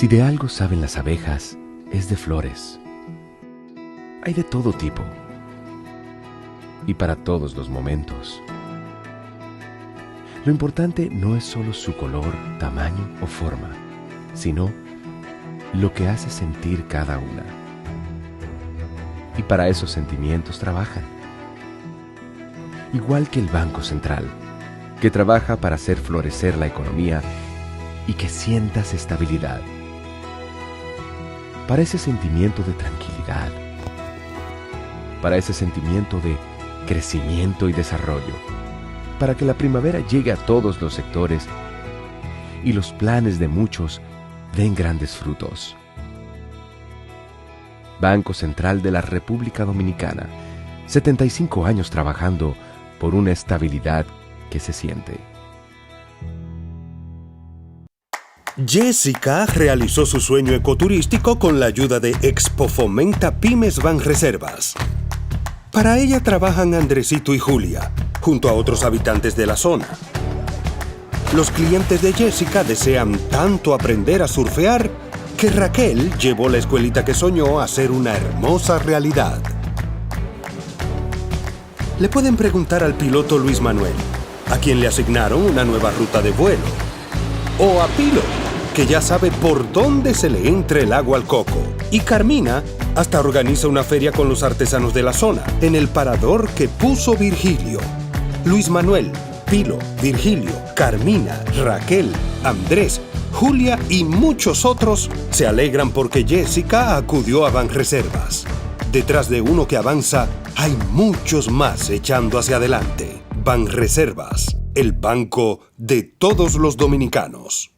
Si de algo saben las abejas, es de flores. Hay de todo tipo y para todos los momentos. Lo importante no es solo su color, tamaño o forma, sino lo que hace sentir cada una. Y para esos sentimientos trabajan. Igual que el Banco Central, que trabaja para hacer florecer la economía y que sientas estabilidad. Para ese sentimiento de tranquilidad, para ese sentimiento de crecimiento y desarrollo, para que la primavera llegue a todos los sectores y los planes de muchos den grandes frutos. Banco Central de la República Dominicana, 75 años trabajando por una estabilidad que se siente. Jessica realizó su sueño ecoturístico con la ayuda de Expo Fomenta Pymes Banreservas. Para ella trabajan Andresito y Julia, junto a otros habitantes de la zona. Los clientes de Jessica desean tanto aprender a surfear que Raquel llevó la escuelita que soñó a ser una hermosa realidad. Le pueden preguntar al piloto Luis Manuel, a quien le asignaron una nueva ruta de vuelo. O a Pilo, que ya sabe por dónde se le entra el agua al coco. Y Carmina hasta organiza una feria con los artesanos de la zona, en el parador que puso Virgilio. Luis Manuel, Pilo, Virgilio, Carmina, Raquel, Andrés, Julia y muchos otros se alegran porque Jessica acudió a Banreservas. Detrás de uno que avanza, hay muchos más echando hacia adelante. Banreservas, el banco de todos los dominicanos.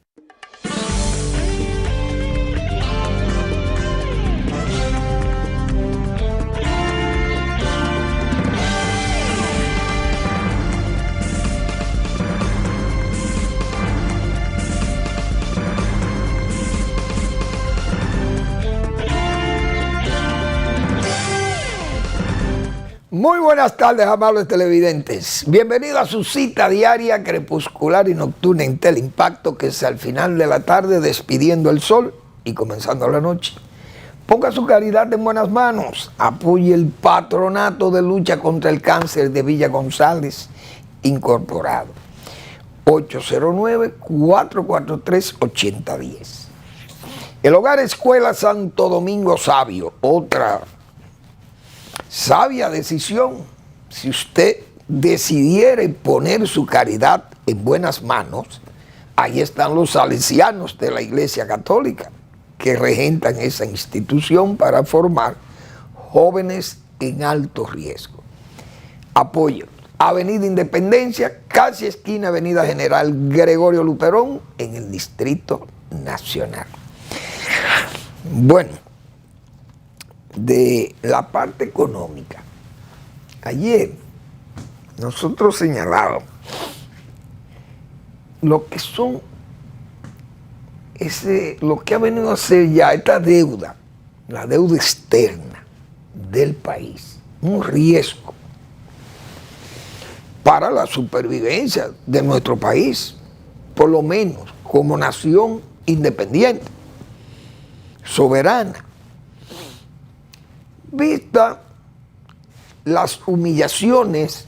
Muy buenas tardes, amables televidentes. Bienvenidos a su cita diaria, crepuscular y nocturna en Teleimpacto, que es al final de la tarde despidiendo el sol y comenzando la noche. Ponga su caridad en buenas manos. Apoye el Patronato de Lucha contra el Cáncer de Villa González, incorporado. 809-443-8010. El Hogar Escuela Santo Domingo Sabio, otra sabia decisión. Si usted decidiera poner su caridad en buenas manos, ahí están los salesianos de la Iglesia Católica que regentan esa institución para formar jóvenes en alto riesgo. Apoyo. Avenida Independencia, casi esquina Avenida General Gregorio Luperón, en el Distrito Nacional. Bueno, de la parte económica, ayer nosotros señalábamos lo que son lo que ha venido a ser ya esta deuda, la deuda externa del país, un riesgo para la supervivencia de nuestro país, por lo menos como nación independiente, soberana. Vista las humillaciones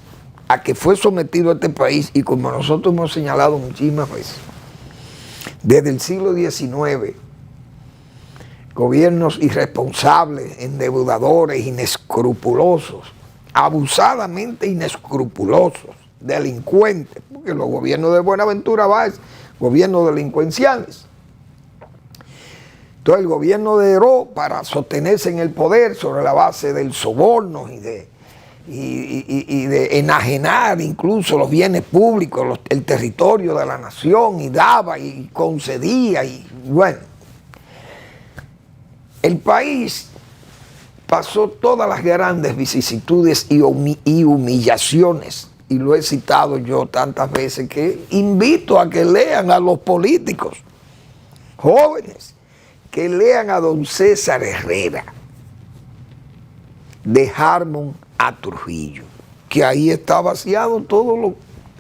a que fue sometido este país, y como nosotros hemos señalado muchísimas veces, desde el siglo XIX, gobiernos irresponsables, endeudadores, inescrupulosos, abusadamente inescrupulosos, delincuentes, porque los gobiernos de Buenaventura Báez, gobiernos delincuenciales. Entonces el gobierno de Heró, para sostenerse en el poder sobre la base del soborno y de enajenar incluso los bienes públicos, el territorio de la nación, y daba y concedía, y bueno, el país pasó todas las grandes vicisitudes y humillaciones, y lo he citado yo tantas veces que invito a que lean a los políticos jóvenes, que lean a don César Herrera, de Harmon a Trujillo, que ahí está vaciado todos los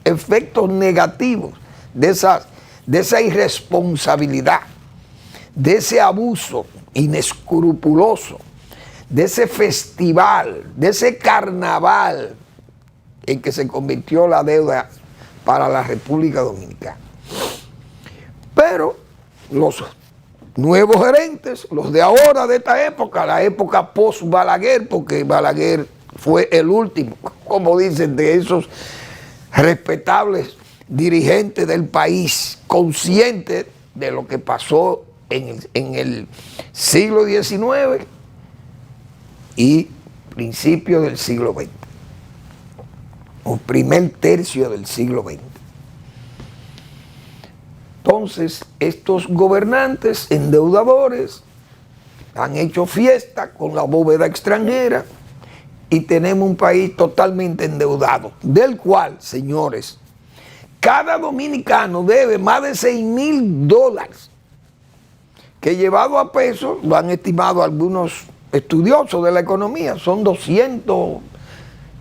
efectos negativos de esa irresponsabilidad de ese abuso inescrupuloso, de ese festival, de ese carnaval en que se convirtió la deuda para la República Dominicana. Pero los nuevos gerentes, los de ahora, de esta época, la época post-Balaguer, porque Balaguer fue el último, como dicen, de esos respetables dirigentes del país, conscientes de lo que pasó en el siglo XIX y principios del siglo XX, o primer tercio del siglo XX. Entonces, estos gobernantes endeudadores han hecho fiesta con la bóveda extranjera y tenemos un país totalmente endeudado, del cual, señores, cada dominicano debe más de $6,000, que llevado a pesos, lo han estimado algunos estudiosos de la economía, son 200,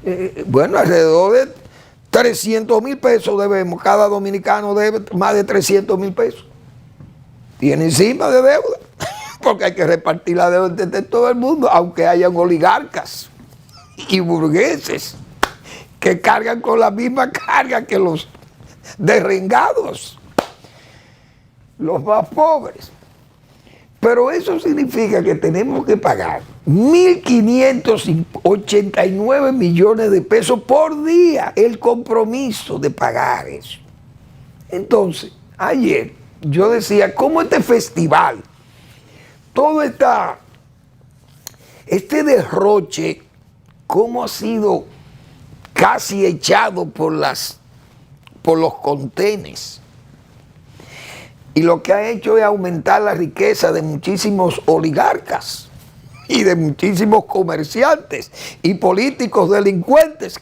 alrededor de 300,000 pesos debemos, cada dominicano debe más de 300,000 pesos. Tiene encima de deuda, porque hay que repartir la deuda entre todo el mundo, aunque hayan oligarcas y burgueses que cargan con la misma carga que los derrengados, los más pobres. Pero eso significa que tenemos que pagar 1.589 millones de pesos por día, el compromiso de pagar eso. Entonces, ayer yo decía, ¿cómo este festival, todo este derroche, cómo ha sido casi echado por los contenes? Y lo que ha hecho es aumentar la riqueza de muchísimos oligarcas y de muchísimos comerciantes y políticos delincuentes.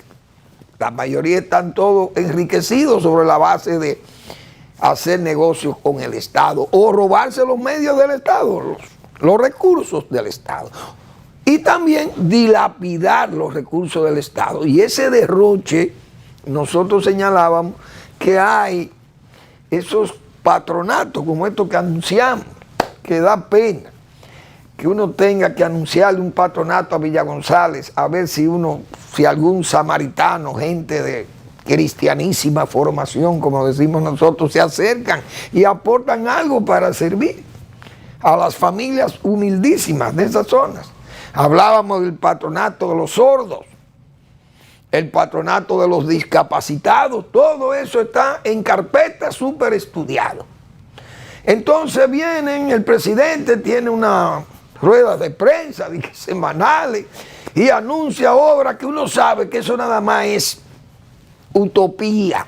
La mayoría están todos enriquecidos sobre la base de hacer negocios con el Estado o robarse los medios del Estado, los recursos del Estado. Y también dilapidar los recursos del Estado. Y ese derroche, nosotros señalábamos que hay esos patronatos como estos que anunciamos, que da pena que uno tenga que anunciarle un patronato a Villa González, a ver si algún samaritano, gente de cristianísima formación, como decimos nosotros, se acercan y aportan algo para servir a las familias humildísimas de esas zonas. Hablábamos del patronato de los sordos, el patronato de los discapacitados, todo eso está en carpeta súper estudiado. Entonces el presidente tiene una rueda de prensa semanales y anuncia obras que uno sabe que eso nada más es utopía.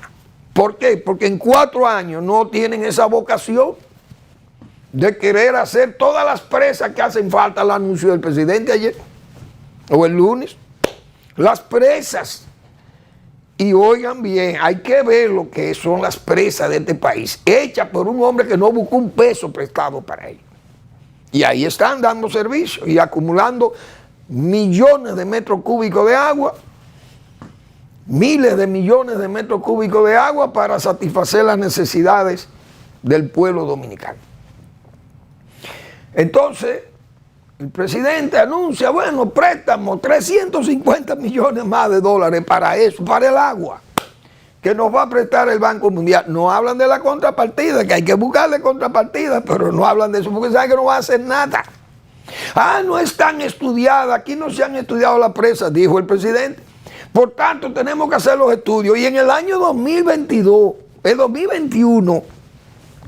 ¿Por qué? Porque en 4 años no tienen esa vocación de querer hacer todas las presas que hacen falta. El anuncio del presidente ayer o el lunes. Las presas. Y oigan bien, hay que ver lo que son las presas de este país, hechas por un hombre que no buscó un peso prestado para ello. Y ahí están dando servicio y acumulando millones de metros cúbicos de agua, miles de millones de metros cúbicos de agua para satisfacer las necesidades del pueblo dominicano. Entonces, el presidente anuncia, préstamos, 350 millones más de dólares para eso, para el agua, que nos va a prestar el Banco Mundial. No hablan de la contrapartida, que hay que buscarle contrapartida, pero no hablan de eso porque saben que no va a hacer nada. No están estudiadas, aquí no se han estudiado las presas, dijo el presidente. Por tanto, tenemos que hacer los estudios. Y en el año 2022, el 2021,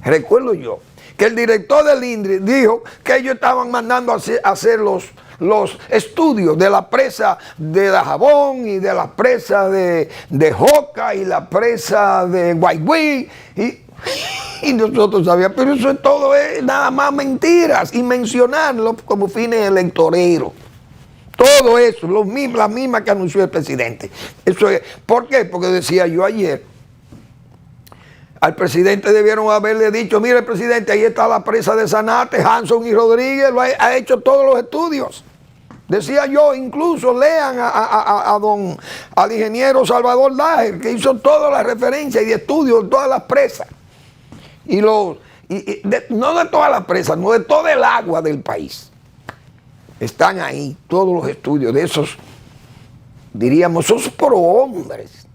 recuerdo yo, que el director del INDRI dijo que ellos estaban mandando a hacer los estudios de la presa de Dajabón y de la presa de Joca y la presa de Guayguí. Y nosotros sabíamos, pero eso es todo nada más mentiras y mencionarlo como fines electoreros. Todo eso, las mismas que anunció el presidente. Eso es. ¿Por qué? Porque decía yo ayer, al presidente debieron haberle dicho, mire presidente, ahí está la presa de Zanate, Hanson y Rodríguez, ha hecho todos los estudios. Decía yo, incluso lean al ingeniero Salvador Dager, que hizo todas las referencias y estudios de todas las presas. Y no de todas las presas, no de todo el agua del país. Están ahí todos los estudios de esos, diríamos, esos prohombres,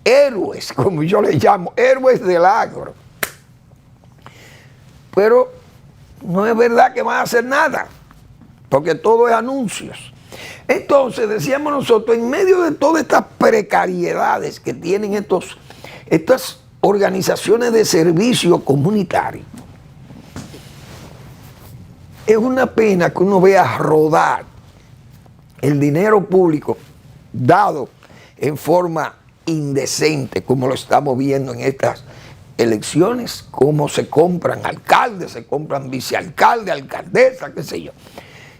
héroes, como yo les llamo, héroes del agro. Pero no es verdad que van a hacer nada, porque todo es anuncios. Entonces, decíamos nosotros, en medio de todas estas precariedades que tienen estas organizaciones de servicio comunitario, es una pena que uno vea rodar el dinero público dado en forma indecente, como lo estamos viendo en estas elecciones, cómo se compran alcaldes, se compran vicealcaldes, alcaldesas, qué sé yo.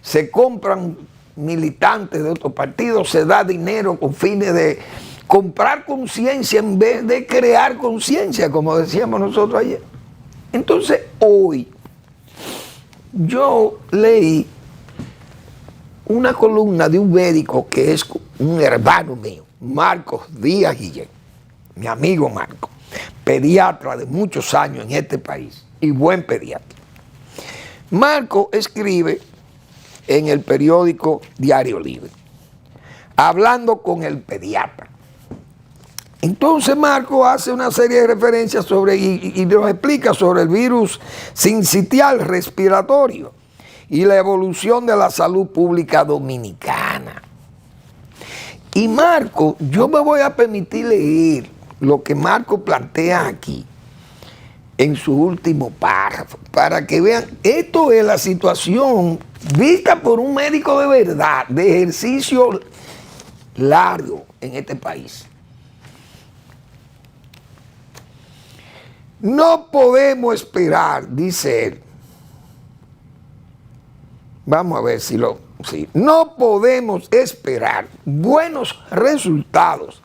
Se compran militantes de otros partidos, se da dinero con fines de comprar conciencia en vez de crear conciencia, como decíamos nosotros ayer. Entonces, hoy yo leí una columna de un médico que es un hermano mío, Marcos Díaz Guillén, mi amigo Marco, pediatra de muchos años en este país y buen pediatra. Marco escribe en el periódico Diario Libre, hablando con el pediatra. Entonces Marco hace una serie de referencias sobre y nos explica sobre el virus sincitial respiratorio y la evolución de la salud pública dominicana. Y Marco, yo me voy a permitir leer lo que Marco plantea aquí en su último párrafo, para que vean, esto es la situación vista por un médico de verdad, de ejercicio largo en este país. No podemos esperar, dice él. Vamos a ver si sí. No podemos esperar buenos resultados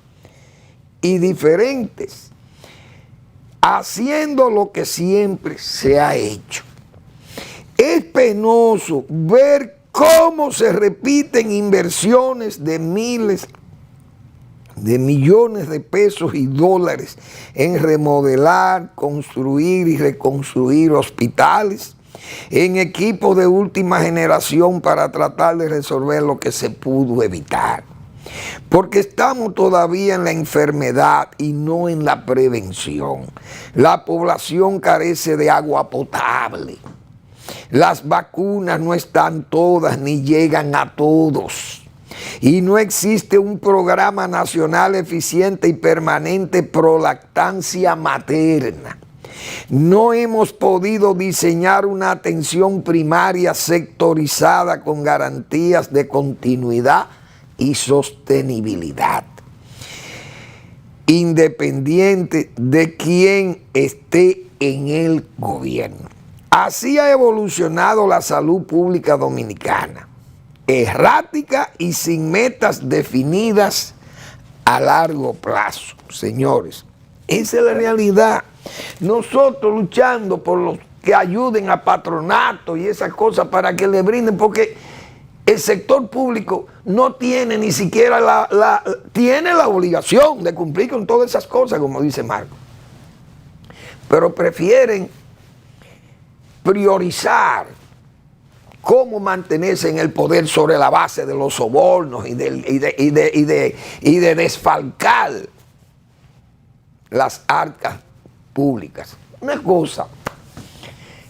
y diferentes haciendo lo que siempre se ha hecho. Es penoso ver cómo se repiten inversiones de miles de millones de pesos y dólares en remodelar, construir y reconstruir hospitales, en equipos de última generación para tratar de resolver lo que se pudo evitar. Porque estamos todavía en la enfermedad y no en la prevención. La población carece de agua potable. Las vacunas no están todas ni llegan a todos. Y no existe un programa nacional eficiente y permanente pro lactancia materna. No hemos podido diseñar una atención primaria sectorizada con garantías de continuidad y sostenibilidad, independiente de quién esté en el gobierno. Así ha evolucionado la salud pública dominicana, errática y sin metas definidas a largo plazo. Señores, esa es la realidad. Nosotros luchando por los que ayuden a patronato y esas cosas para que le brinden, porque el sector público no tiene ni siquiera tiene la obligación de cumplir con todas esas cosas, como dice Marco, pero prefieren priorizar cómo mantenerse en el poder sobre la base de los sobornos y de desfalcar las arcas públicas. Una cosa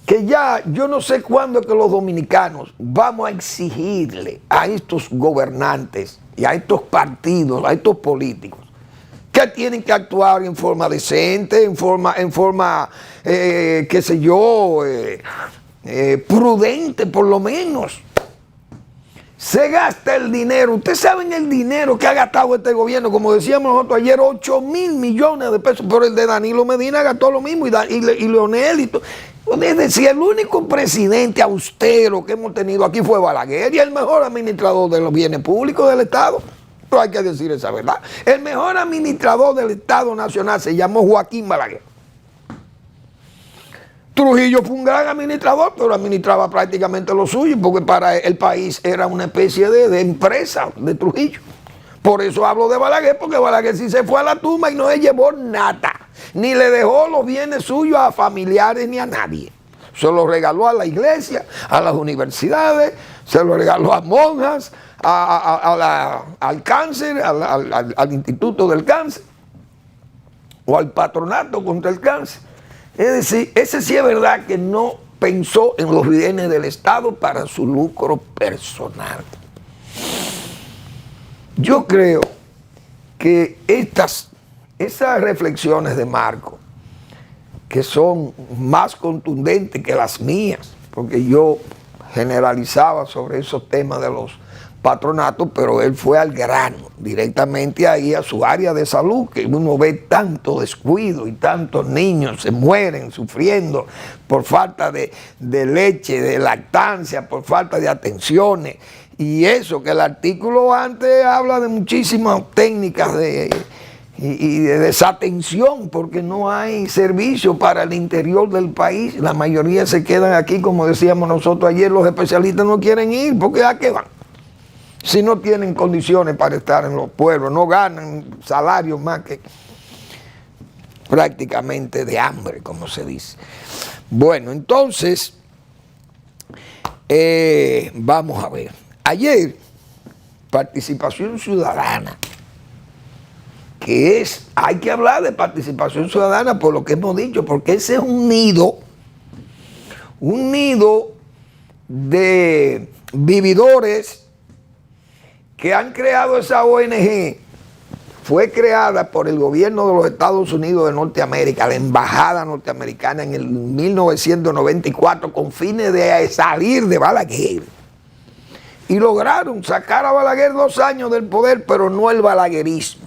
que ya yo no sé cuándo es que los dominicanos vamos a exigirle a estos gobernantes y a estos partidos, a estos políticos, que tienen que actuar en forma decente, en forma qué sé yo, prudente por lo menos. Se gasta el dinero. Ustedes saben el dinero que ha gastado este gobierno, como decíamos nosotros ayer, 8,000 millones de pesos, pero el de Danilo Medina gastó lo mismo, y Leonel y todo. Es decir, el único presidente austero que hemos tenido aquí fue Balaguer, y el mejor administrador de los bienes públicos del Estado. Pero hay que decir esa verdad. El mejor administrador del Estado Nacional se llamó Joaquín Balaguer. Trujillo fue un gran administrador, pero administraba prácticamente lo suyo, porque para el país era una especie de empresa de Trujillo. Por eso hablo de Balaguer, porque Balaguer sí se fue a la tumba y no se llevó nada. ni le dejó los bienes suyos a familiares ni a nadie. Se lo regaló a la iglesia, a las universidades, se lo regaló a monjas, al cáncer, al Instituto del Cáncer, o al Patronato contra el Cáncer. Es decir, ese sí es verdad que no pensó en los bienes del Estado para su lucro personal. Yo creo que esas reflexiones de Marco, que son más contundentes que las mías, porque yo generalizaba sobre esos temas de los patronatos, pero él fue al grano, directamente ahí a su área de salud, que uno ve tanto descuido y tantos niños se mueren sufriendo por falta de leche, de lactancia, por falta de atenciones. Y eso, que el artículo antes habla de muchísimas técnicas y de desatención, porque no hay servicio para el interior del país. La mayoría se quedan aquí, como decíamos nosotros ayer, los especialistas no quieren ir, porque ¿a qué van? Si no tienen condiciones para estar en los pueblos, no ganan salarios más que prácticamente de hambre, como se dice. Bueno, entonces, vamos a ver. Ayer, participación ciudadana, hay que hablar de participación ciudadana por lo que hemos dicho, porque ese es un nido de vividores que han creado esa ONG. Fue creada por el gobierno de los Estados Unidos de Norteamérica, la embajada norteamericana, en el 1994, con fines de salir de Balaguer. Y lograron sacar a Balaguer 2 años del poder, pero no el balaguerismo,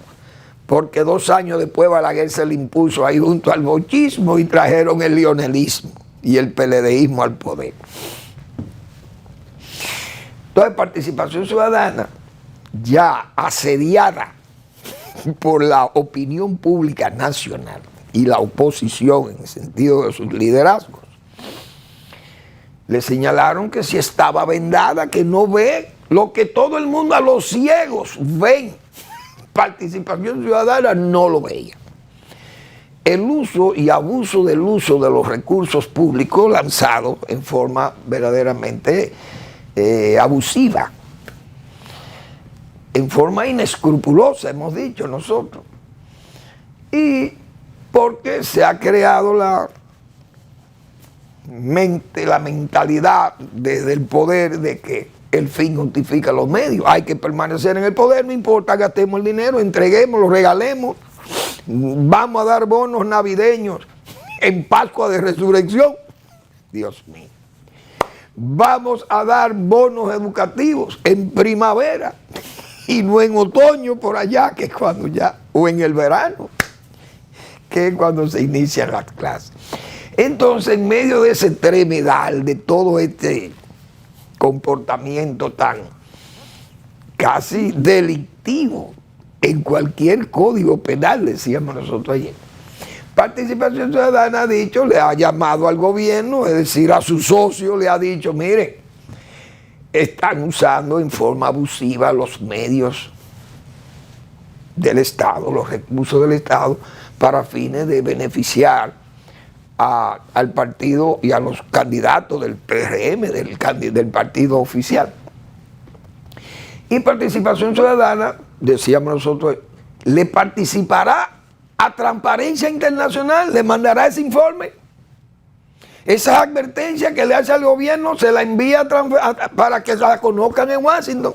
porque 2 años después Balaguer se le impuso ahí junto al bochismo y trajeron el lionelismo y el PLDismo al poder. Entonces, participación ciudadana, ya asediada por la opinión pública nacional y la oposición en el sentido de sus liderazgos, le señalaron que si estaba vendada, que no ve lo que todo el mundo, a los ciegos, ven. Participación ciudadana no lo veía. El uso y abuso del uso de los recursos públicos lanzados en forma verdaderamente abusiva, en forma inescrupulosa, hemos dicho nosotros. Y porque se ha creado la mentalidad desde el poder de que el fin justifica los medios. Hay que permanecer en el poder, no importa, gastemos el dinero, entreguémoslo, regalemos, vamos a dar bonos navideños en Pascua de Resurrección. Dios mío. Vamos a dar bonos educativos en primavera y no en otoño por allá, que es cuando ya, o en el verano, que es cuando se inician las clases. Entonces, en medio de ese tremedal, de todo este comportamiento tan casi delictivo en cualquier código penal, decíamos nosotros ayer, Participación Ciudadana ha dicho, le ha llamado al gobierno, es decir, a su socio, le ha dicho, miren, están usando en forma abusiva los medios del Estado, los recursos del Estado, para fines de beneficiar al partido y a los candidatos del PRM, del partido oficial. Y Participación Ciudadana, decíamos nosotros, le participará a Transparencia Internacional, le mandará ese informe. Esas advertencias que le hace al gobierno se la envía para que la conozcan en Washington.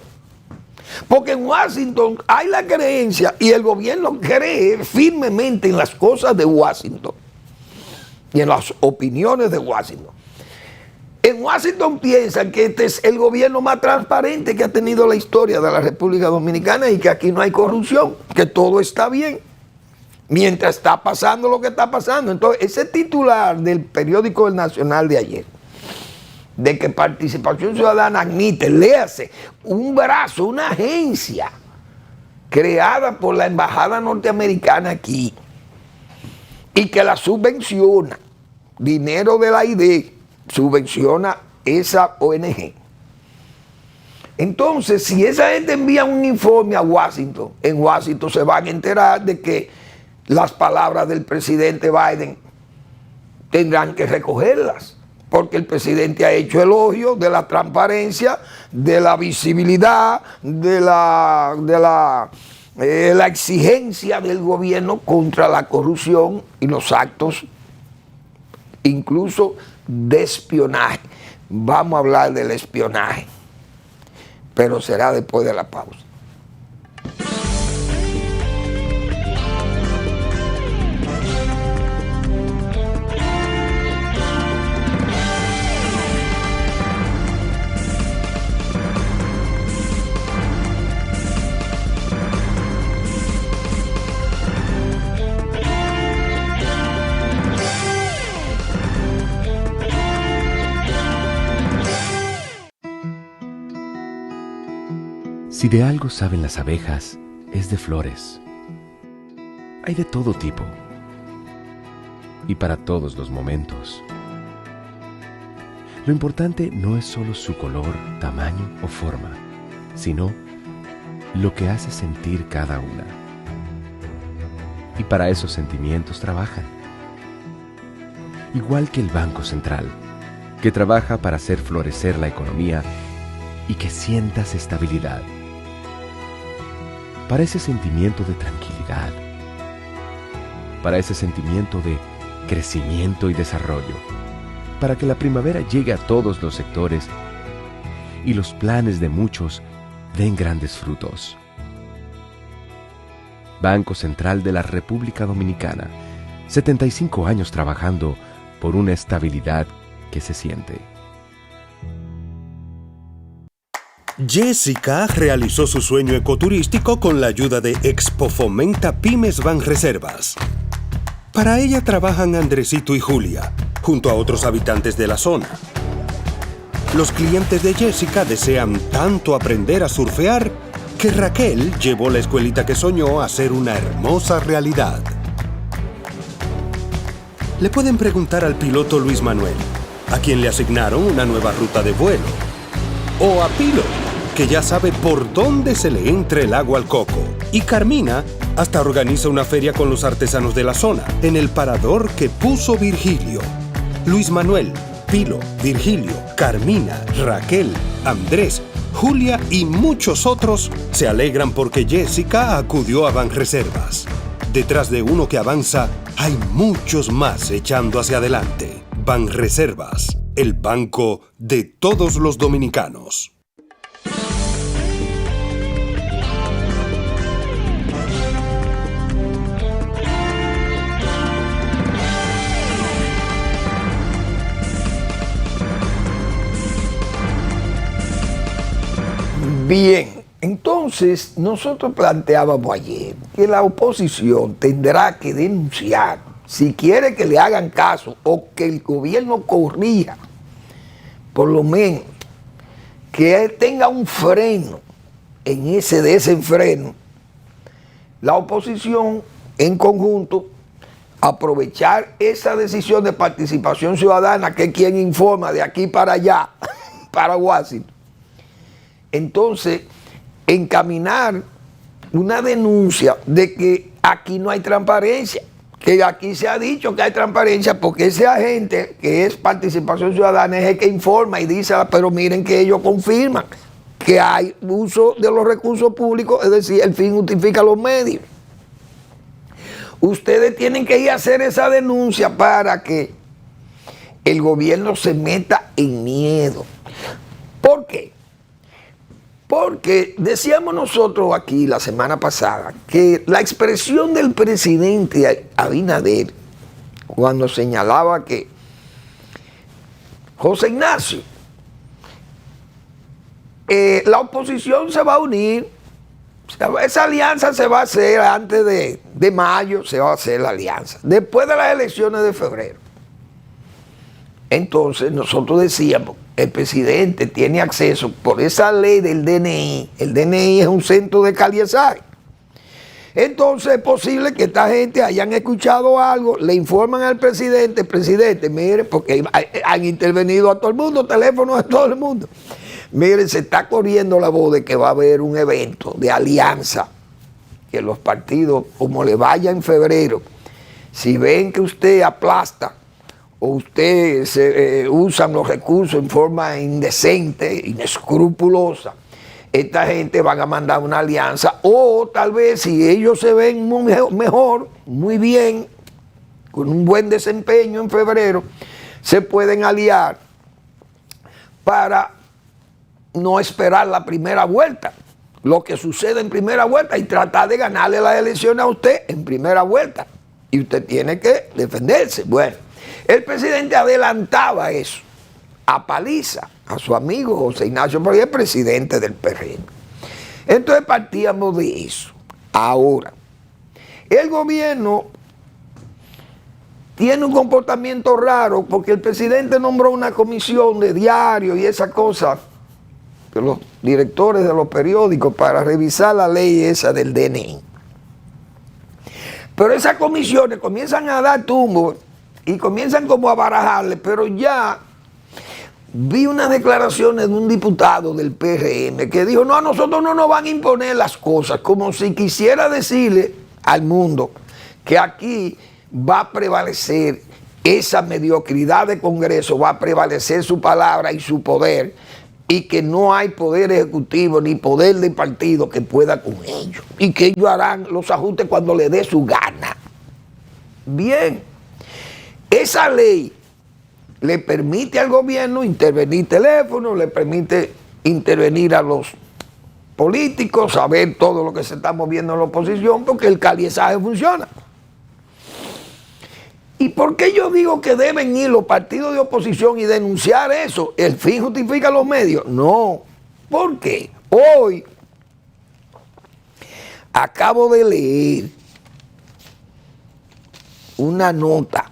Porque en Washington hay la creencia, y el gobierno cree firmemente en las cosas de Washington y en las opiniones de Washington. En Washington piensan que este es el gobierno más transparente que ha tenido la historia de la República Dominicana y que aquí no hay corrupción, que todo está bien, mientras está pasando lo que está pasando. Entonces, ese titular del periódico El Nacional de ayer, de que Participación Ciudadana admite, léase, un brazo, una agencia creada por la embajada norteamericana aquí y que la subvenciona, dinero de la ID, subvenciona esa ONG. Entonces, si esa gente envía un informe a Washington, en Washington se van a enterar de que las palabras del presidente Biden tendrán que recogerlas, porque el presidente ha hecho elogio de la transparencia, de la visibilidad, de la exigencia del gobierno contra la corrupción y los actos incluso de espionaje. Vamos a hablar del espionaje, pero será después de la pausa. Si de algo saben las abejas, es de flores. Hay de todo tipo y para todos los momentos. Lo importante no es solo su color, tamaño o forma, sino lo que hace sentir cada una. Y para esos sentimientos trabajan. Igual que el Banco Central, que trabaja para hacer florecer la economía y que sientas estabilidad. Para ese sentimiento de tranquilidad, para ese sentimiento de crecimiento y desarrollo, para que la primavera llegue a todos los sectores y los planes de muchos den grandes frutos. Banco Central de la República Dominicana, 75 años trabajando por una estabilidad que se siente. Jessica realizó su sueño ecoturístico con la ayuda de Expo Fomenta Pymes Banreservas. Para ella trabajan Andresito y Julia, junto a otros habitantes de la zona. Los clientes de Jessica desean tanto aprender a surfear que Raquel llevó la escuelita que soñó a ser una hermosa realidad. Le pueden preguntar al piloto Luis Manuel, a quien le asignaron una nueva ruta de vuelo, o a Pilo, que ya sabe por dónde se le entra el agua al coco. Y Carmina hasta organiza una feria con los artesanos de la zona, en el parador que puso Virgilio. Luis Manuel, Pilo, Virgilio, Carmina, Raquel, Andrés, Julia y muchos otros se alegran porque Jessica acudió a Banreservas. Detrás de uno que avanza, hay muchos más echando hacia adelante. Banreservas, el banco de todos los dominicanos. Bien, entonces nosotros planteábamos ayer que la oposición tendrá que denunciar, si quiere que le hagan caso o que el gobierno corrija, por lo menos que tenga un freno en ese desenfreno, la oposición en conjunto aprovechar esa decisión de participación ciudadana, que es quien informa de aquí para allá, para Washington. Entonces, encaminar una denuncia de que aquí no hay transparencia, que aquí se ha dicho que hay transparencia porque ese agente que es participación ciudadana es el que informa y dice, pero miren que ellos confirman que hay uso de los recursos públicos, es decir, el fin justifica los medios. Ustedes tienen que ir a hacer esa denuncia para que el gobierno se meta en miedo. ¿Por qué? Porque decíamos nosotros aquí la semana pasada que la expresión del presidente Abinader cuando señalaba que José Ignacio, la oposición se va a unir, esa alianza se va a hacer antes de mayo, se va a hacer la alianza, después de las elecciones de febrero. Entonces nosotros decíamos, el presidente tiene acceso por esa ley del DNI, el DNI es un centro de caliezaje. Entonces es posible que esta gente hayan escuchado algo, le informan al presidente, mire, porque han intervenido a todo el mundo, teléfonos a todo el mundo. Mire, se está corriendo la voz de que va a haber un evento de alianza que los partidos, como le vaya en febrero, si ven que usted aplasta o usted usan los recursos en forma indecente, inescrupulosa, esta gente van a mandar una alianza, o tal vez si ellos se ven mejor, muy bien, con un buen desempeño en febrero, se pueden aliar para no esperar la primera vuelta, lo que sucede en primera vuelta, y tratar de ganarle las elecciones a usted en primera vuelta. Y usted tiene que defenderse. Bueno, el presidente adelantaba eso a paliza a su amigo José Ignacio, porque es presidente del PRM. Entonces partíamos de eso. Ahora, el gobierno tiene un comportamiento raro porque el presidente nombró una comisión de diario y esa cosa, de los directores de los periódicos, para revisar la ley esa del DNI. Pero esas comisiones comienzan a dar tumbo y comienzan como a barajarle, pero ya vi unas declaraciones de un diputado del PRM que dijo, no, a nosotros no nos van a imponer las cosas, como si quisiera decirle al mundo que aquí va a prevalecer esa mediocridad de Congreso, va a prevalecer su palabra y su poder, y que no hay poder ejecutivo ni poder de partido que pueda con ellos, y que ellos harán los ajustes cuando les dé su gana. Bien, esa ley le permite al gobierno intervenir teléfono, le permite intervenir a los políticos, saber todo lo que se está moviendo en la oposición, porque el caliezaje funciona. ¿Y por qué yo digo que deben ir los partidos de oposición y denunciar eso? ¿El fin justifica los medios? No. ¿Por qué? Hoy acabo de leer una nota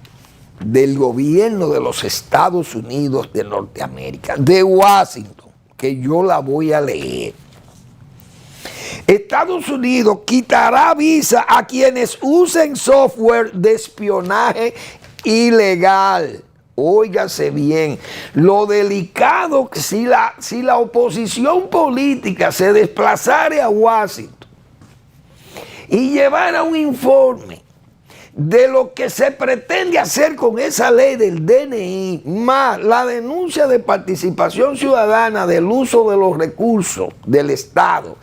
del gobierno de los Estados Unidos de Norteamérica, de Washington, que yo la voy a leer. Estados Unidos quitará visa a quienes usen software de espionaje ilegal. Óigase bien, lo delicado, si la oposición política se desplazara a Washington y llevara un informe de lo que se pretende hacer con esa ley del DNI, más la denuncia de participación ciudadana del uso de los recursos del Estado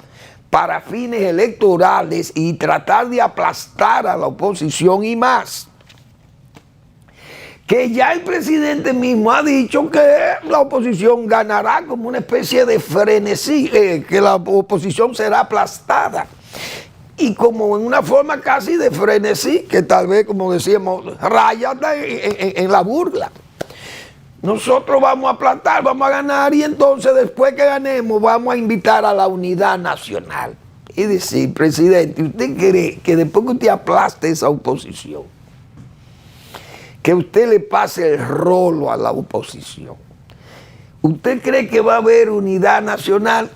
para fines electorales y tratar de aplastar a la oposición y más, que ya el presidente mismo ha dicho que la oposición ganará como una especie de frenesí, que la oposición será aplastada, y como en una forma casi de frenesí, que tal vez, como decíamos, raya en la burla. Nosotros vamos a aplastar, vamos a ganar, y entonces después que ganemos vamos a invitar a la unidad nacional. Y decir, presidente, ¿usted cree que después que usted aplaste esa oposición, que usted le pase el rolo a la oposición, usted cree que va a haber unidad nacional?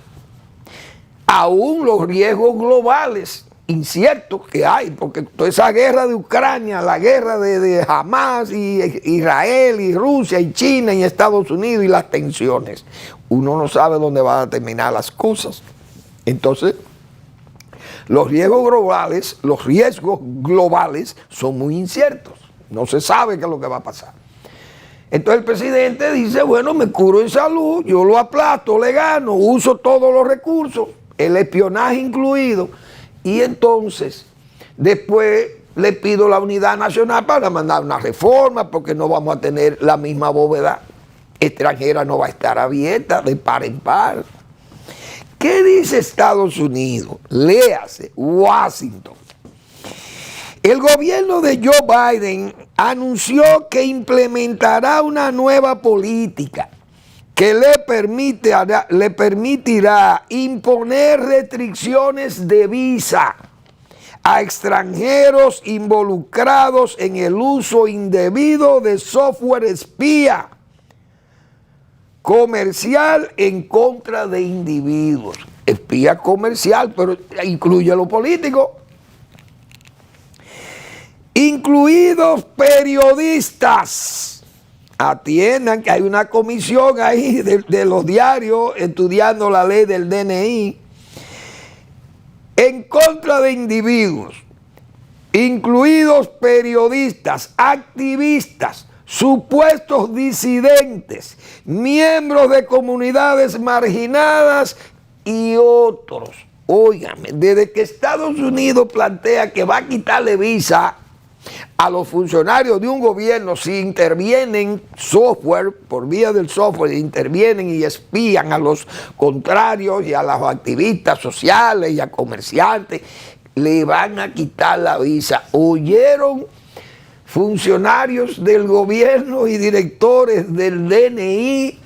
Aún los riesgos globales inciertos que hay, porque toda esa guerra de Ucrania, la guerra de Hamas y Israel y Rusia y China y Estados Unidos y las tensiones, uno no sabe dónde van a terminar las cosas. Entonces, los riesgos globales son muy inciertos, no se sabe qué es lo que va a pasar. Entonces el presidente dice, bueno, me curo en salud, yo lo aplasto, le gano, uso todos los recursos, el espionaje incluido, y entonces después le pido la unidad nacional para mandar una reforma, porque no vamos a tener la misma bóveda extranjera, no va a estar abierta de par en par. ¿Qué dice Estados Unidos? Léase, Washington. El gobierno de Joe Biden anunció que implementará una nueva política que le permitirá imponer restricciones de visa a extranjeros involucrados en el uso indebido de software espía comercial en contra de individuos. Espía comercial, pero incluye lo político. Incluidos periodistas. Atiendan que hay una comisión ahí de los diarios estudiando la ley del DNI. en contra de individuos, incluidos periodistas, activistas, supuestos disidentes, miembros de comunidades marginadas y otros. Óigame, desde que Estados Unidos plantea que va a quitarle visa a los funcionarios de un gobierno si intervienen software, por vía del software, intervienen y espían a los contrarios y a los activistas sociales y a comerciantes, le van a quitar la visa. ¿Oyeron? Funcionarios del gobierno y directores del DNI,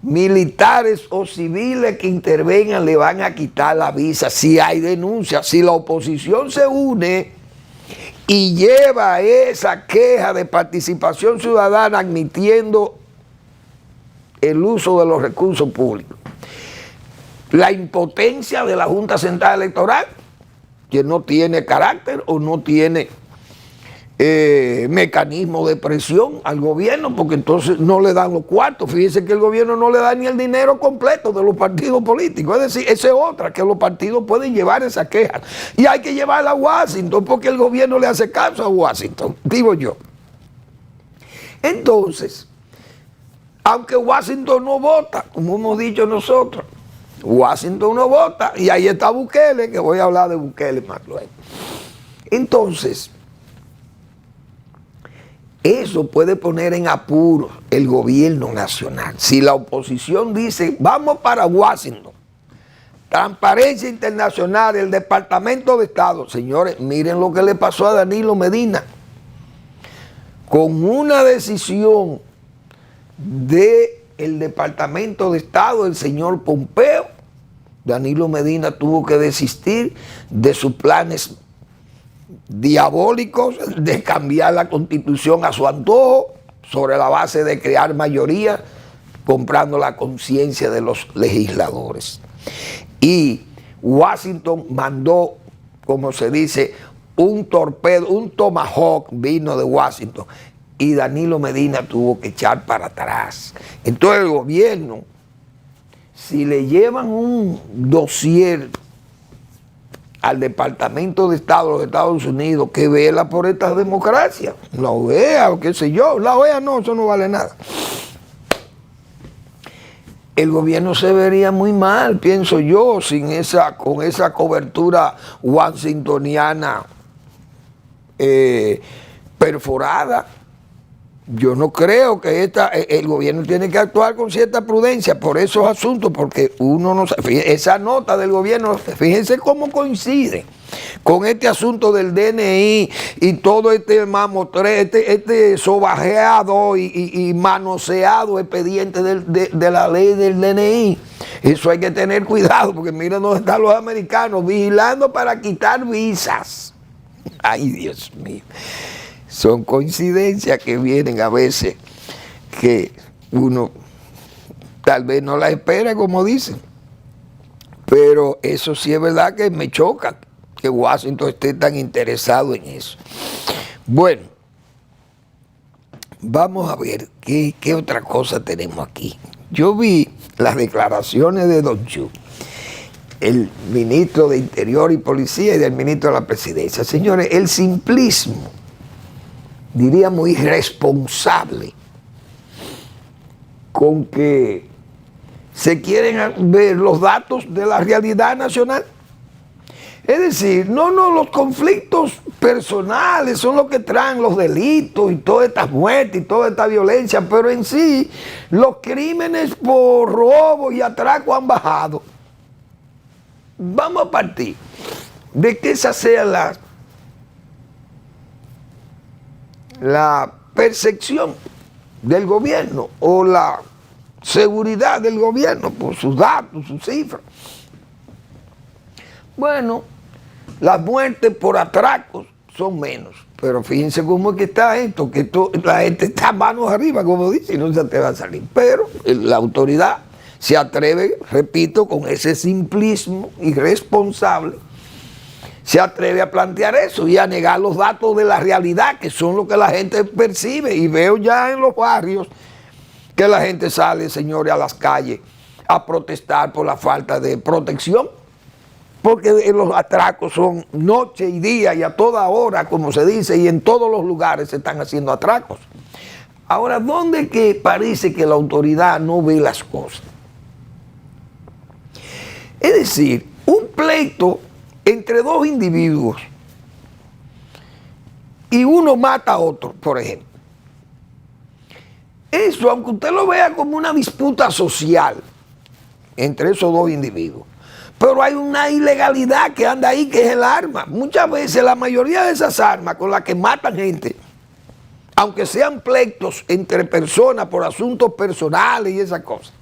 militares o civiles que intervengan, le van a quitar la visa. Si hay denuncia, si la oposición se une y lleva esa queja de participación ciudadana admitiendo el uso de los recursos públicos, la impotencia de la Junta Central Electoral, que no tiene carácter o no tiene mecanismo de presión al gobierno, porque entonces no le dan los cuartos. Fíjense que el gobierno no le da ni el dinero completo de los partidos políticos. Es decir, esa es otra, que los partidos pueden llevar esa queja. Y hay que llevarla a Washington, porque el gobierno le hace caso a Washington, digo yo. Entonces, aunque Washington no vota, como hemos dicho nosotros, Washington no vota, y ahí está Bukele, que voy a hablar de Bukele más luego. Entonces, eso puede poner en apuros el gobierno nacional. Si la oposición dice, vamos para Washington, Transparencia Internacional, el Departamento de Estado. Señores, miren lo que le pasó a Danilo Medina. Con una decisión del Departamento de Estado, el señor Pompeo, Danilo Medina tuvo que desistir de sus planes diabólicos de cambiar la Constitución a su antojo sobre la base de crear mayoría, comprando la conciencia de los legisladores. Y Washington mandó, como se dice, un torpedo, un Tomahawk vino de Washington, y Danilo Medina tuvo que echar para atrás. Entonces el gobierno, si le llevan un dossier al Departamento de Estado de los Estados Unidos que vela por esta democracia, la OEA o qué sé yo, la OEA no, eso no vale nada, el gobierno se vería muy mal, pienso yo, con esa cobertura washingtoniana perforada. Yo no creo que el gobierno tiene que actuar con cierta prudencia por esos asuntos, porque uno no sabe. Esa nota del gobierno, fíjense cómo coincide con este asunto del DNI y todo este mamotre, este sobajeado y manoseado expediente de la ley del DNI. Eso hay que tener cuidado, porque miren dónde están los americanos vigilando para quitar visas. Ay, Dios mío. Son coincidencias que vienen a veces que uno tal vez no las espera, como dicen. Pero eso sí es verdad que me choca que Washington esté tan interesado en eso. Bueno, vamos a ver qué otra cosa tenemos aquí. Yo vi las declaraciones de Don Chu, el ministro de Interior y Policía, y del ministro de la Presidencia. Señores, el simplismo, diríamos irresponsable, con que se quieren ver los datos de la realidad nacional. Es decir, no, los conflictos personales son los que traen los delitos y todas estas muertes y toda esta violencia, pero en sí los crímenes por robo y atraco han bajado. Vamos a partir de que esa sea la percepción del gobierno o la seguridad del gobierno por sus datos, sus cifras. Bueno, las muertes por atracos son menos, pero fíjense cómo es que está esto, que la gente está manos arriba, como dice, y no se te va a salir. Pero la autoridad se atreve, repito, con ese simplismo irresponsable, se atreve a plantear eso y a negar los datos de la realidad, que son lo que la gente percibe. Y veo ya en los barrios que la gente sale, señores, a las calles a protestar por la falta de protección. porque los atracos son noche y día y a toda hora, como se dice, y en todos los lugares se están haciendo atracos. Ahora, ¿dónde que parece que la autoridad no ve las cosas? Es decir, un pleito entre dos individuos y uno mata a otro, por ejemplo. Eso, aunque usted lo vea como una disputa social entre esos dos individuos, pero hay una ilegalidad que anda ahí, que es el arma. Muchas veces la mayoría de esas armas con las que matan gente, aunque sean pleitos entre personas por asuntos personales y esas cosas,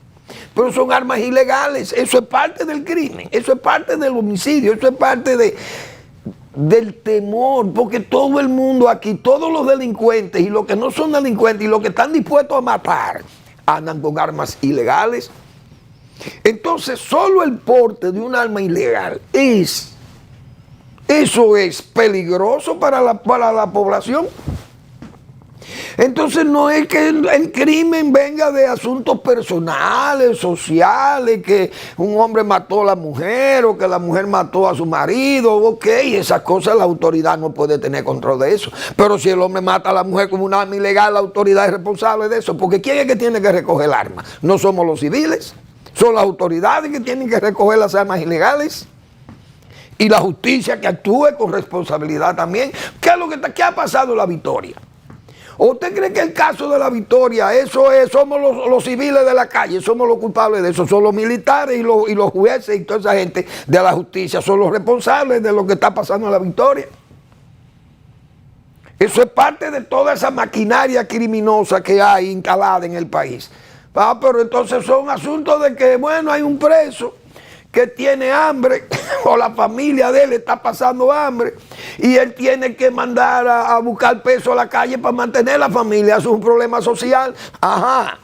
pero son armas ilegales. Eso es parte del crimen, eso es parte del homicidio, eso es parte del temor, porque todo el mundo aquí, todos los delincuentes y los que no son delincuentes y los que están dispuestos a matar, andan con armas ilegales. Entonces, solo el porte de un arma ilegal eso es peligroso para la población. Entonces no es que el crimen venga de asuntos personales, sociales, que un hombre mató a la mujer o que la mujer mató a su marido, ok, esas cosas la autoridad no puede tener control de eso. Pero si el hombre mata a la mujer como un arma ilegal, la autoridad es responsable de eso, porque ¿quién es que tiene que recoger el arma? No somos los civiles, son las autoridades que tienen que recoger las armas ilegales. Y la justicia que actúe con responsabilidad también. ¿Qué ha pasado en La Victoria? ¿O usted cree que el caso de La Victoria, eso es, somos los civiles de la calle, somos los culpables de eso? Son los militares y los jueces y toda esa gente de la justicia, son los responsables de lo que está pasando en La Victoria. Eso es parte de toda esa maquinaria criminosa que hay instalada en el país. Pero entonces son asuntos de que, bueno, hay un preso que tiene hambre o la familia de él está pasando hambre y él tiene que mandar a buscar peso a la calle para mantener la familia. Eso es un problema social. Ajá.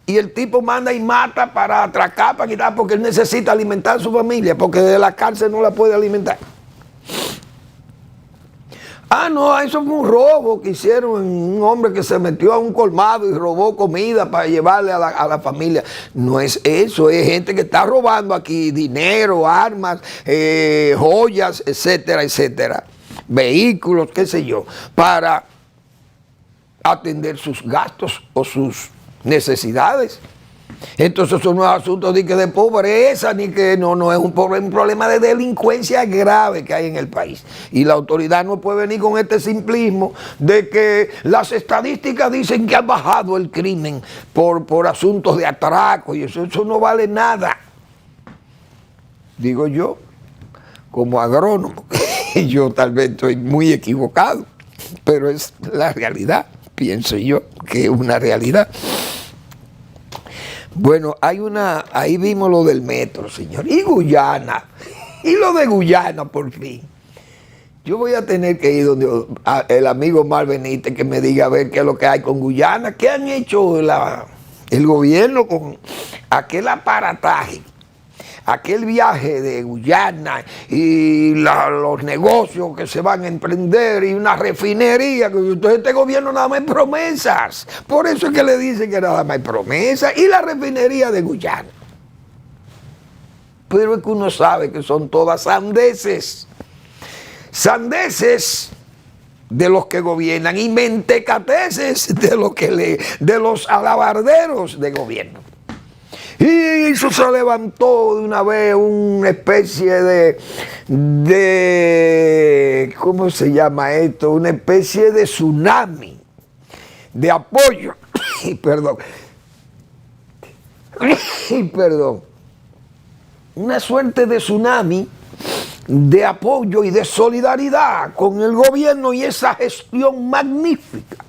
Y el tipo manda y mata para atracar, para quitar, porque él necesita alimentar a su familia, porque de la cárcel no la puede alimentar. Ah, no, eso fue un robo que hicieron, un hombre que se metió a un colmado y robó comida para llevarle a la familia. No es eso, es gente que está robando aquí dinero, armas, joyas, etcétera, etcétera. Vehículos, qué sé yo, para atender sus gastos o sus necesidades. Entonces eso no es asunto de pobreza, ni que no es un problema de delincuencia grave que hay en el país. Y la autoridad no puede venir con este simplismo de que las estadísticas dicen que ha bajado el crimen por asuntos de atraco y eso no vale nada. Digo yo, como agrónomo, yo tal vez estoy muy equivocado, pero es la realidad, pienso yo que es una realidad. Bueno, ahí vimos lo del metro, señor. Y Guyana. Y lo de Guyana, por fin. Yo voy a tener que ir donde el amigo Mar Benítez que me diga a ver qué es lo que hay con Guyana. ¿Qué han hecho el gobierno con aquel aparataje? Aquel viaje de Guyana y los negocios que se van a emprender y una refinería, que entonces este gobierno nada más hay promesas. Por eso es que le dicen que nada más hay promesas. Y la refinería de Guyana. Pero es que uno sabe que son todas sandeces. Sandeces de los que gobiernan y mentecateces de los alabarderos de gobierno. Y eso se levantó de una vez una especie de ¿cómo se llama esto? Una especie de tsunami de apoyo. Perdón. Perdón. Una suerte de tsunami de apoyo y de solidaridad con el gobierno y esa gestión magnífica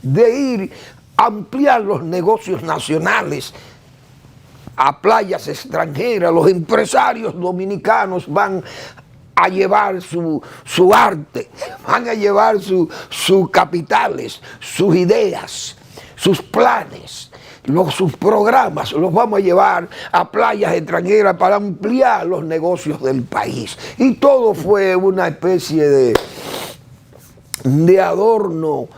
de ir a ampliar los negocios nacionales a playas extranjeras. Los empresarios dominicanos van a llevar su arte, van a llevar sus capitales, sus ideas, sus planes, sus programas, los vamos a llevar a playas extranjeras para ampliar los negocios del país. Y todo fue una especie de adorno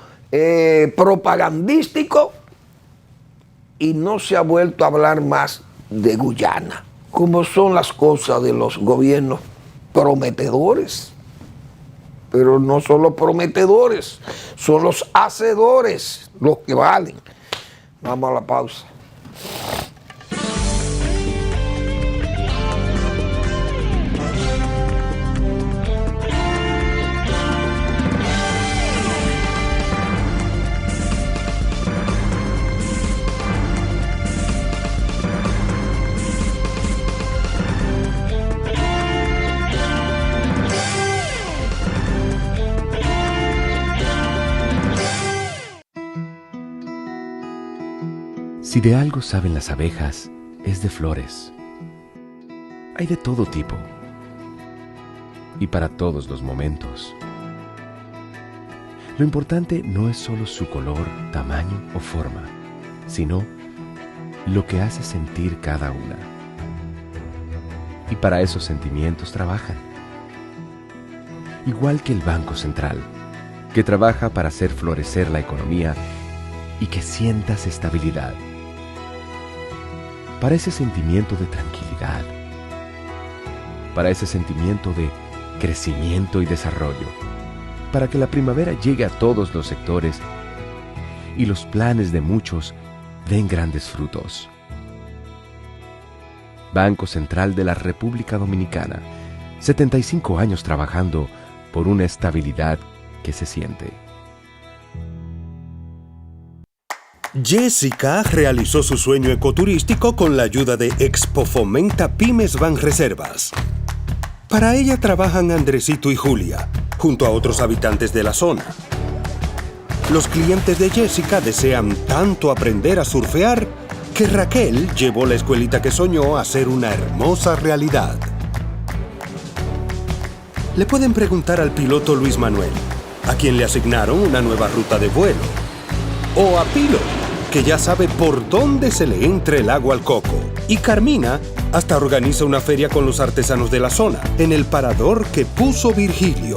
propagandístico y no se ha vuelto a hablar más de Guyana. como son las cosas de los gobiernos prometedores. Pero no son los prometedores, son los hacedores los que valen. Vamos a la pausa. Si de algo saben las abejas, es de flores. Hay de todo tipo y para todos los momentos. Lo importante no es solo su color, tamaño o forma, sino lo que hace sentir cada una. Y para esos sentimientos trabajan. Igual que el Banco Central, que trabaja para hacer florecer la economía y que sientas estabilidad. Para ese sentimiento de tranquilidad, para ese sentimiento de crecimiento y desarrollo, para que la primavera llegue a todos los sectores y los planes de muchos den grandes frutos. Banco Central de la República Dominicana, 75 años trabajando por una estabilidad que se siente. Jessica realizó su sueño ecoturístico con la ayuda de Expo Fomenta Pymes Banreservas. Para ella trabajan Andresito y Julia, junto a otros habitantes de la zona. Los clientes de Jessica desean tanto aprender a surfear que Raquel llevó la escuelita que soñó a ser una hermosa realidad. Le pueden preguntar al piloto Luis Manuel, a quien le asignaron una nueva ruta de vuelo, o a Pilo, que ya sabe por dónde se le entra el agua al coco. Y Carmina hasta organiza una feria con los artesanos de la zona, en el parador que puso Virgilio.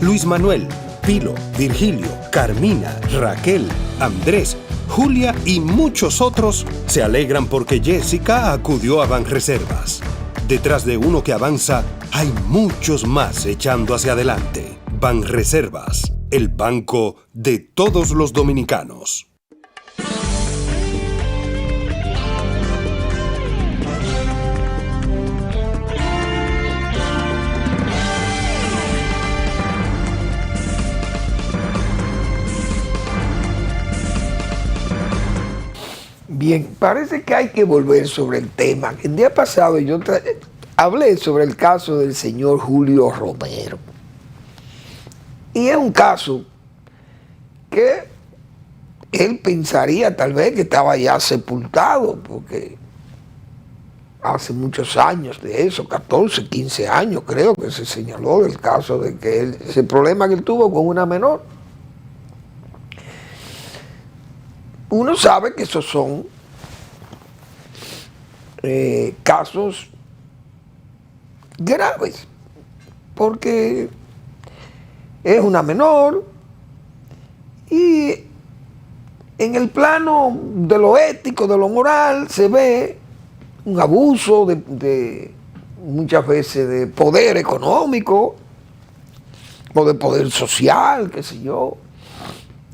Luis Manuel, Pilo, Virgilio, Carmina, Raquel, Andrés, Julia y muchos otros se alegran porque Jessica acudió a Banreservas. Detrás de uno que avanza, hay muchos más echando hacia adelante. Banreservas, el banco de todos los dominicanos. Bien, parece que hay que volver sobre el tema. El día pasado yo hablé sobre el caso del señor Julio Romero. Y es un caso que él pensaría tal vez que estaba ya sepultado, porque hace muchos años de eso, 14, 15 años creo que se señaló del caso de que ese problema que él tuvo con una menor. Uno sabe que esos son casos graves, porque es una menor y en el plano de lo ético, de lo moral, se ve un abuso de muchas veces de poder económico o de poder social, qué sé yo,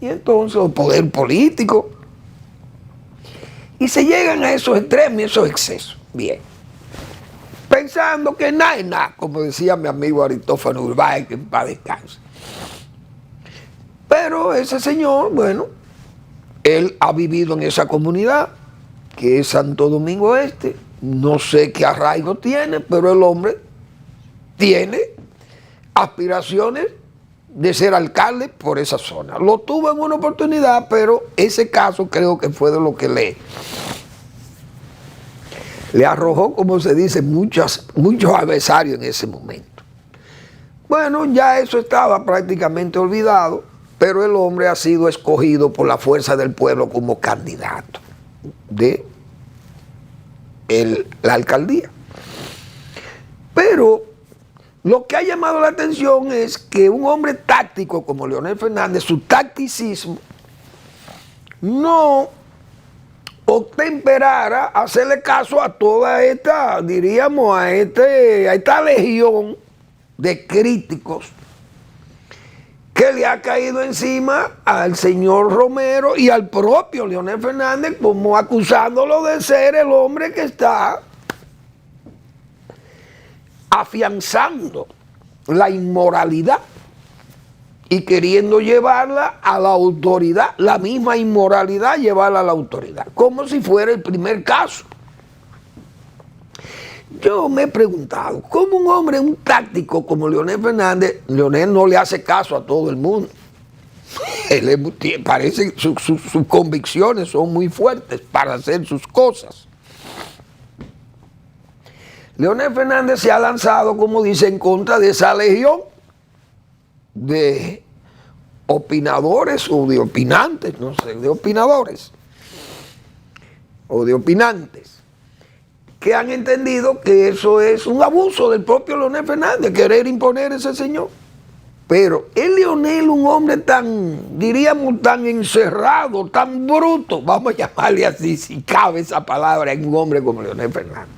y entonces, o poder político. Y se llegan a esos extremos y esos excesos. Bien. Pensando que nada es nada, como decía mi amigo Aristófanes Urbay, que en paz descanse. Pero ese señor, bueno, él ha vivido en esa comunidad, que es Santo Domingo Este. No sé qué arraigo tiene, pero el hombre tiene aspiraciones de ser alcalde por esa zona. Lo tuvo en una oportunidad, pero ese caso creo que fue de lo que le arrojó, como se dice, muchos adversarios en ese momento. Bueno, ya eso estaba prácticamente olvidado, pero el hombre ha sido escogido por la fuerza del pueblo como candidato de la alcaldía. Pero lo que ha llamado la atención es que un hombre táctico como Leonel Fernández, su tacticismo, no obtemperara hacerle caso a toda esta, diríamos, a esta legión de críticos que le ha caído encima al señor Romero y al propio Leonel Fernández, como acusándolo de ser el hombre que está afianzando la inmoralidad y queriendo llevarla a la autoridad, la misma inmoralidad llevarla a la autoridad, como si fuera el primer caso. Yo me he preguntado, ¿cómo un hombre, un táctico como Leonel Fernández, Leonel no le hace caso a todo el mundo? Parece que sus convicciones son muy fuertes para hacer sus cosas. Leonel Fernández se ha lanzado, como dice, en contra de esa legión de opinadores o de opinantes, no sé, de opinadores o de opinantes, que han entendido que eso es un abuso del propio Leonel Fernández, querer imponer a ese señor. Pero el Leonel, un hombre tan, diríamos, tan encerrado, tan bruto, vamos a llamarle así, si cabe esa palabra en un hombre como Leonel Fernández,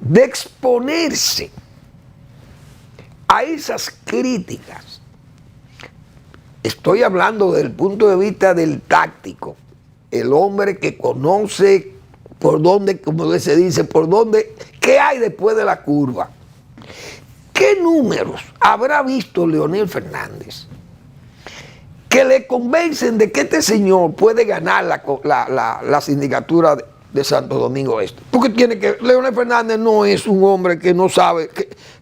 de exponerse a esas críticas. Estoy hablando desde el punto de vista del táctico, el hombre que conoce por dónde, como se dice, por dónde, qué hay después de la curva. ¿Qué números habrá visto Leonel Fernández que le convencen de que este señor puede ganar la sindicatura de Santo Domingo Este? Porque Leonel Fernández no es un hombre que no sabe,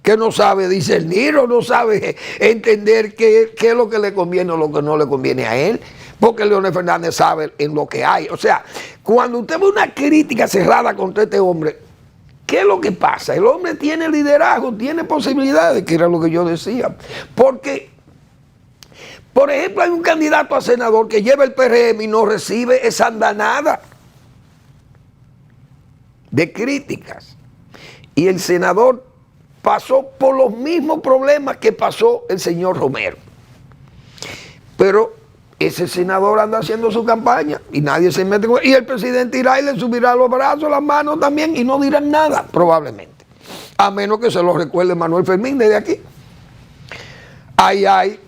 que no sabe discernir o no sabe entender qué es lo que le conviene o lo que no le conviene a él. Porque Leonel Fernández sabe en lo que hay. O sea, cuando usted ve una crítica cerrada contra este hombre, ¿qué es lo que pasa? El hombre tiene liderazgo, tiene posibilidades, que era lo que yo decía. Porque, por ejemplo, hay un candidato a senador que lleva el PRM y no recibe esa andanada de críticas. Y el senador pasó por los mismos problemas que pasó el señor Romero. Pero ese senador anda haciendo su campaña y nadie se mete con él. Y el presidente irá y le subirá los brazos, las manos también, y no dirán nada, probablemente. A menos que se lo recuerde Manuel Fermín desde aquí. Ahí hay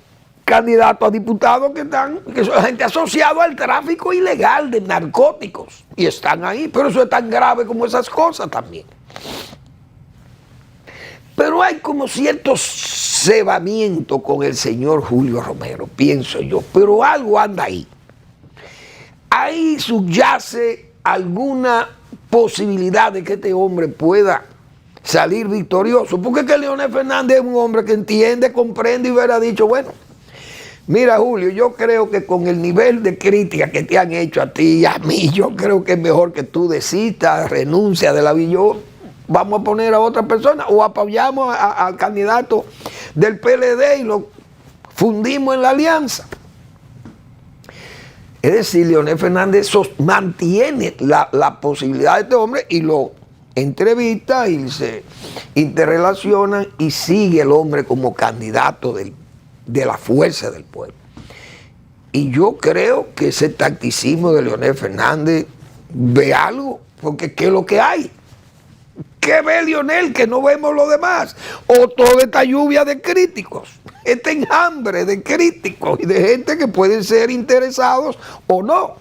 candidatos a diputados que son gente asociada al tráfico ilegal de narcóticos. Y están ahí, pero eso es tan grave como esas cosas también. Pero hay como cierto cebamiento con el señor Julio Romero, pienso yo, pero algo anda ahí. Ahí subyace alguna posibilidad de que este hombre pueda salir victorioso, porque es que Leonel Fernández es un hombre que entiende, comprende y hubiera dicho, bueno, mira Julio, yo creo que con el nivel de crítica que te han hecho a ti y a mí, yo creo que es mejor que tú desistas, renuncia de la Villó. Vamos a poner a otra persona o apoyamos al candidato del PLD y lo fundimos en la alianza. Es decir, Leonel Fernández mantiene la posibilidad de este hombre y lo entrevista y se interrelacionan y sigue el hombre como candidato de la fuerza del pueblo. Y yo creo que ese tacticismo de Leonel Fernández ve algo, porque ¿qué es lo que hay? ¿Qué ve Leonel que no vemos los demás? O toda esta lluvia de críticos, este enjambre de críticos y de gente que pueden ser interesados o no.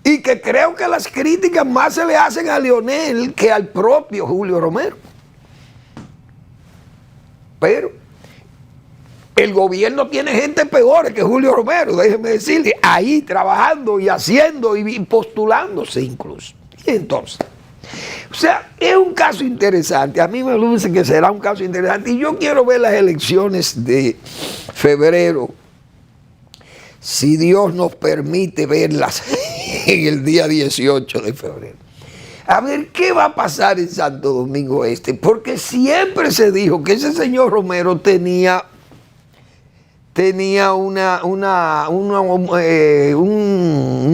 Y que creo que las críticas más se le hacen a Leonel que al propio Julio Romero. Pero el gobierno tiene gente peor que Julio Romero, déjeme decirle, ahí trabajando y haciendo y postulándose incluso. Y entonces, o sea, es un caso interesante. A mí me luce que será un caso interesante. Y yo quiero ver las elecciones de febrero, si Dios nos permite verlas en el día 18 de febrero. A ver qué va a pasar en Santo Domingo Este. Porque siempre se dijo que ese señor Romero tenía un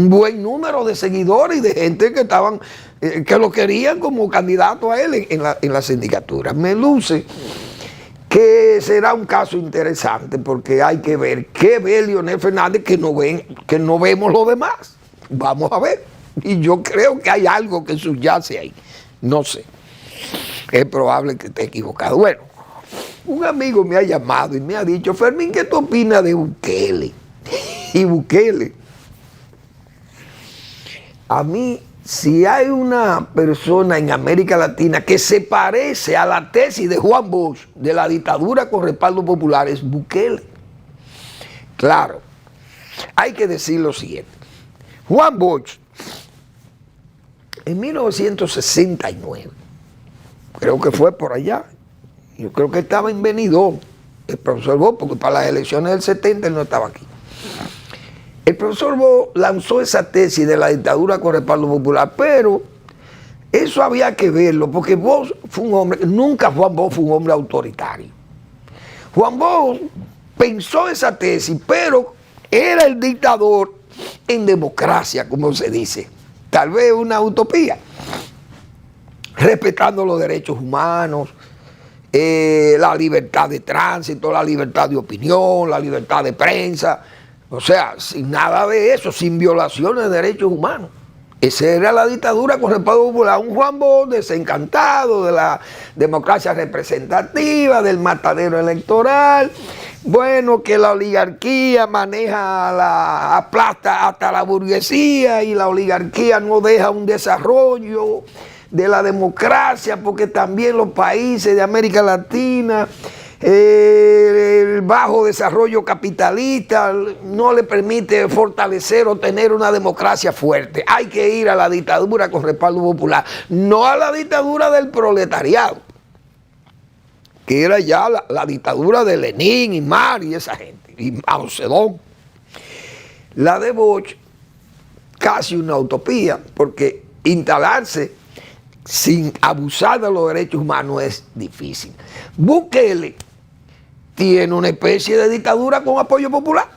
buen número de seguidores y de gente que estaban que lo querían como candidato a él en la sindicatura. Me luce que será un caso interesante porque hay que ver qué ve Leonel Fernández que no vemos los demás. Vamos a ver. Y yo creo que hay algo que subyace ahí. No sé. Es probable que esté equivocado. Bueno, un amigo me ha llamado y me ha dicho, Fermín, ¿qué tú opinas de Bukele? Y Bukele, a mí, si hay una persona en América Latina que se parece a la tesis de Juan Bosch de la dictadura con respaldo popular, es Bukele. Claro, hay que decir lo siguiente. Juan Bosch, en 1969, creo que fue por allá, yo creo que estaba en Benidorm, el profesor Bosch, porque para las elecciones del 70 él no estaba aquí. El profesor Bosch lanzó esa tesis de la dictadura con respaldo popular, pero eso había que verlo, porque Bosch fue un hombre, nunca Juan Bosch fue un hombre autoritario. Juan Bosch pensó esa tesis, pero era el dictador en democracia, como se dice. Tal vez una utopía, respetando los derechos humanos, la libertad de tránsito, la libertad de opinión, la libertad de prensa. O sea, sin nada de eso, sin violaciones de derechos humanos. Esa era la dictadura con respaldo popular. Un Juan Bosch desencantado de la democracia representativa, del matadero electoral. Bueno, que la oligarquía maneja, aplasta hasta la burguesía y la oligarquía no deja un desarrollo de la democracia, porque también los países de América Latina, el bajo desarrollo capitalista no le permite fortalecer o tener una democracia fuerte. Hay que ir a la dictadura con respaldo popular, no a la dictadura del proletariado, que era ya la dictadura de Lenin y Marx y esa gente, y Mao Zedong. La de Bosch, casi una utopía, porque instalarse sin abusar de los derechos humanos es difícil. Bukele tiene una especie de dictadura con apoyo popular.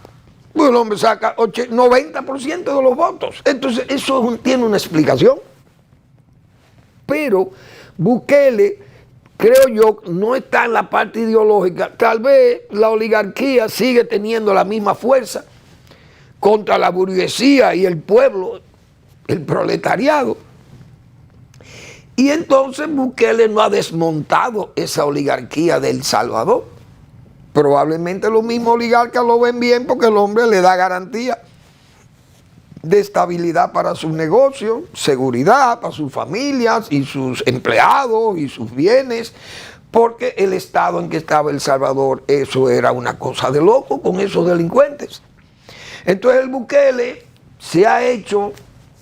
Pues el hombre saca 90% de los votos. Entonces eso tiene una explicación. Pero Bukele, creo yo, no está en la parte ideológica. Tal vez la oligarquía sigue teniendo la misma fuerza contra la burguesía y el pueblo, el proletariado. Y entonces Bukele no ha desmontado esa oligarquía de El Salvador. Probablemente los mismos oligarcas lo ven bien porque el hombre le da garantía de estabilidad para sus negocios, seguridad para sus familias y sus empleados y sus bienes, porque el estado en que estaba El Salvador, eso era una cosa de loco con esos delincuentes. Entonces el Bukele se ha hecho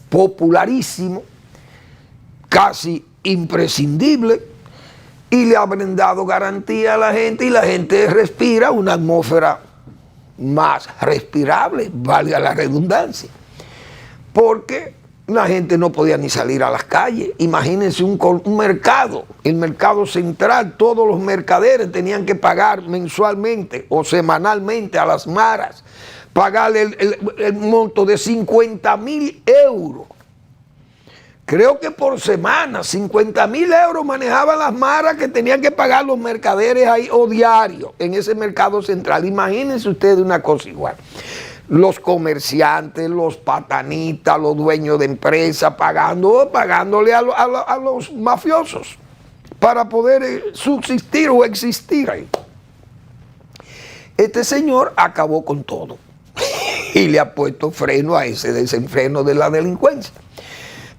popularísimo, casi imprescindible, y le ha brindado garantía a la gente, y la gente respira una atmósfera más respirable, valga la redundancia, porque la gente no podía ni salir a las calles. Imagínense un mercado, el mercado central, todos los mercaderes tenían que pagar mensualmente o semanalmente a las maras, pagarle el monto de 50.000 euros. Creo que por semana, 50.000 euros manejaban las maras que tenían que pagar los mercaderes ahí o diario en ese mercado central. Imagínense ustedes una cosa igual. Los comerciantes, los patanistas, los dueños de empresas pagándole a los mafiosos para poder subsistir o existir ahí. Este señor acabó con todo y le ha puesto freno a ese desenfreno de la delincuencia.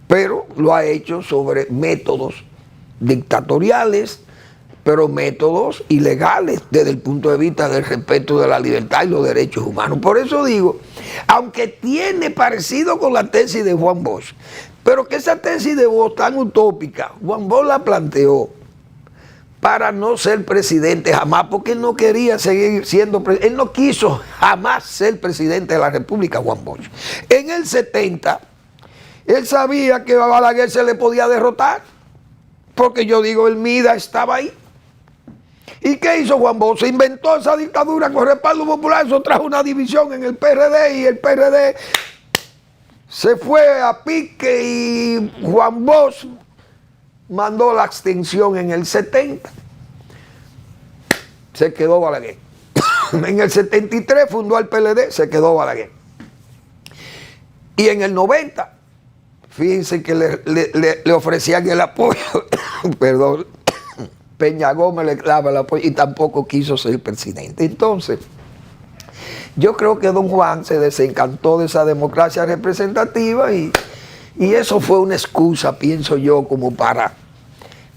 Pero lo ha hecho sobre métodos dictatoriales, pero métodos ilegales desde el punto de vista del respeto de la libertad y los derechos humanos. Por eso digo, aunque tiene parecido con la tesis de Juan Bosch, pero que esa tesis de Bosch tan utópica, Juan Bosch la planteó para no ser presidente jamás, porque él no quería seguir siendo presidente. Él no quiso jamás ser presidente de la República, Juan Bosch. En el 70... él sabía que a Balaguer se le podía derrotar, porque yo digo, el MIDA estaba ahí. ¿Y qué hizo Juan Bosch? Se inventó esa dictadura con respaldo popular, eso trajo una división en el PRD, y el PRD se fue a pique, y Juan Bosch mandó la abstención en el 70. Se quedó Balaguer. En el 73 fundó el PLD, se quedó Balaguer. Y en el 90, fíjense que le ofrecían el apoyo, perdón, Peña Gómez le daba el apoyo y tampoco quiso ser presidente. Entonces, yo creo que don Juan se desencantó de esa democracia representativa y eso fue una excusa, pienso yo, como para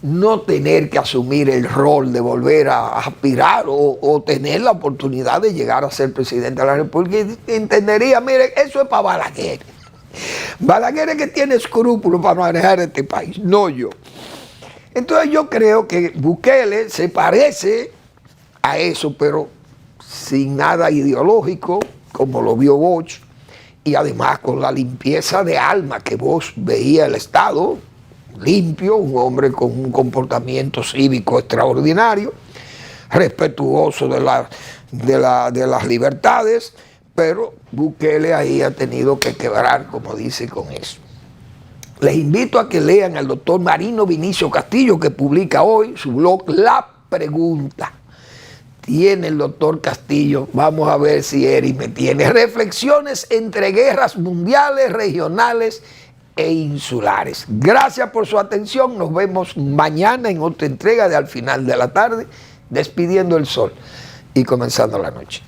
no tener que asumir el rol de volver a aspirar o tener la oportunidad de llegar a ser presidente de la República. Y entendería, mire, eso es para Balaguer. Balaguer es que tiene escrúpulos para manejar este país, no yo. Entonces yo creo que Bukele se parece a eso, pero sin nada ideológico, como lo vio Bosch, y además con la limpieza de alma que Bosch veía el Estado, limpio, un hombre con un comportamiento cívico extraordinario, respetuoso de las libertades, pero Bukele ahí ha tenido que quebrar, como dice, con eso. Les invito a que lean al doctor Marino Vinicio Castillo, que publica hoy su blog La Pregunta. Tiene el doctor Castillo, vamos a ver si Eri me tiene, reflexiones entre guerras mundiales, regionales e insulares. Gracias por su atención, nos vemos mañana en otra entrega de Al Final de la Tarde, despidiendo el sol y comenzando la noche.